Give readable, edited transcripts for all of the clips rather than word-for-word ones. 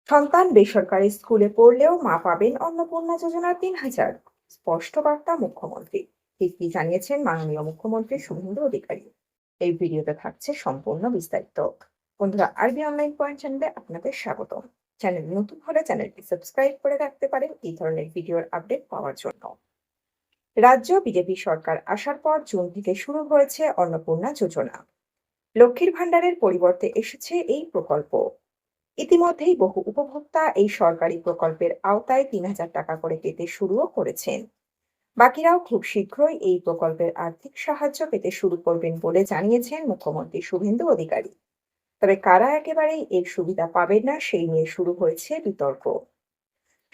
সন্তান বেসরকারি স্কুলে পড়লেও মা পাবেন অন্নপূর্ণা যোজনার ৩,০০০, স্পষ্ট বার্তা মুখ্যমন্ত্রী। ঠিক কি জানিয়েছেন মাননীয় মুখ্যমন্ত্রী শুভেন্দু অধিকারী? এই ভিডিওতে থাকছে সম্পূর্ণ বিস্তারিত। বন্ধুরা, আরবি অনলাইন পয়েন্ট চ্যানেলে আপনাদের স্বাগত। চ্যানেল নতুন হলে চ্যানেলটি সাবস্ক্রাইব করে রাখতে পারেন এই ধরনের ভিডিওর আপডেট পাওয়ার জন্য। রাজ্য বিজেপি সরকার আসার পর জুন থেকে শুরু হয়েছে অন্নপূর্ণা যোজনা। লক্ষ্মীর ভাণ্ডারের পরিবর্তে এসেছে এই প্রকল্প। ইতিমধ্যেই বহু উপভোক্তা এই সরকারি প্রকল্পের আওতায় ৩,০০০ টাকা করে পেতে শুরুও করেছেন। বাকিরাও খুব শীঘ্রই এই প্রকল্পের আর্থিক সাহায্য পেতে শুরু করবেন বলে জানিয়েছেন মুখ্যমন্ত্রী শুভেন্দু অধিকারী। তবে কারা একেবারেই এর সুবিধা পাবেন না সেই নিয়ে শুরু হয়েছে বিতর্ক।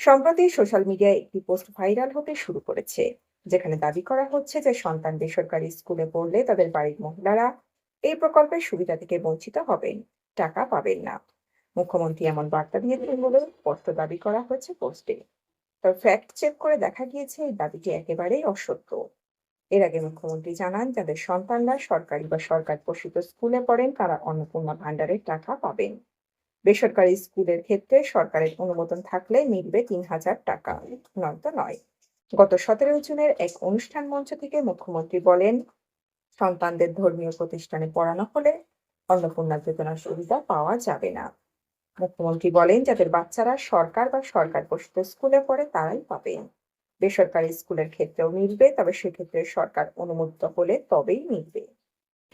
সম্প্রতি সোশ্যাল মিডিয়ায় একটি পোস্ট ভাইরাল হতে শুরু করেছে, যেখানে দাবি করা হচ্ছে যে সন্তান বেসরকারি স্কুলে পড়লে তাদের বাড়ির মহিলারা এই প্রকল্পের সুবিধা থেকে বঞ্চিত হবেন, টাকা পাবেন না। মুখ্যমন্ত্রী এমন বার্তা দিয়েছেন বলে স্পষ্ট দাবি করা হয়েছে পোস্টে। তবে ফ্যাক্ট চেক করে দেখা গিয়েছে এই দাবিটি একেবারেই অসত্য। এর আগে মুখ্যমন্ত্রী জানান, যাদের সন্তানরা সরকারি বা সরকার পোষিত স্কুলে পড়েন তারা অন্নপূর্ণা ভাণ্ডারের টাকা পাবেন। বেসরকারি স্কুলের ক্ষেত্রে সরকারের অনুমোদন থাকলে মিলবে ৩,০০০ টাকা, নয়তো নয়। গত 17 জুনের এক অনুষ্ঠান মঞ্চ থেকে মুখ্যমন্ত্রী বলেন, সন্তানদের ধর্মীয় প্রতিষ্ঠানে পড়ানো হলে অন্নপূর্ণা যোজনার সুবিধা পাওয়া যাবে না। মুখ্যমন্ত্রী বলেন, যাদের বাচ্চারা সরকার বা সরকার পোষিত স্কুলে পড়ে তারাই পাবেন। বেসরকারি স্কুলের ক্ষেত্রেও মিলবে, তবে সেক্ষেত্রে সরকার অনুমোদিত হলে তবেই মিলবে।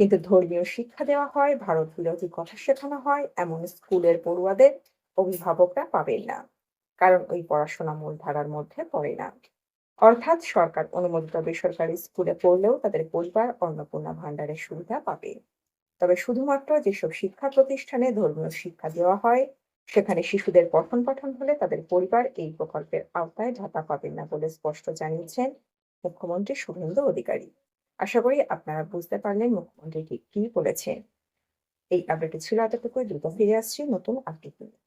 কিন্তু ধর্মীয় শিক্ষা দেওয়া হয়, ভারত বিরোধী কথা শেখানো হয় এমন স্কুলের পড়ুয়াদের অভিভাবকরা পাবেন না, কারণ ওই পড়াশোনা মূলধারার মধ্যে পড়ে না। অর্থাৎ সরকার অনুমোদিত বেসরকারি স্কুলে পড়লেও তাদের পরিবার অন্নপূর্ণা ভাণ্ডারের সুবিধা পাবে। তবে শুধুমাত্র যেসব শিক্ষা প্রতিষ্ঠানে ধর্মীয় শিক্ষা দেওয়া হয় সেখানে শিশুদের পঠন পাঠন হলে তাদের পরিবার এই প্রকল্পের আওতায় ভাতা পাবেন না বলে স্পষ্ট জানিয়েছেন মুখ্যমন্ত্রী শুভেন্দু অধিকারী। আশা করি আপনারা বুঝতে পারলেন মুখ্যমন্ত্রী ঠিক কি বলেছেন। এই আপডেটে ছিল এতটুকুই। দ্রুত ফিরে আসছি নতুন আপডেট নিয়ে।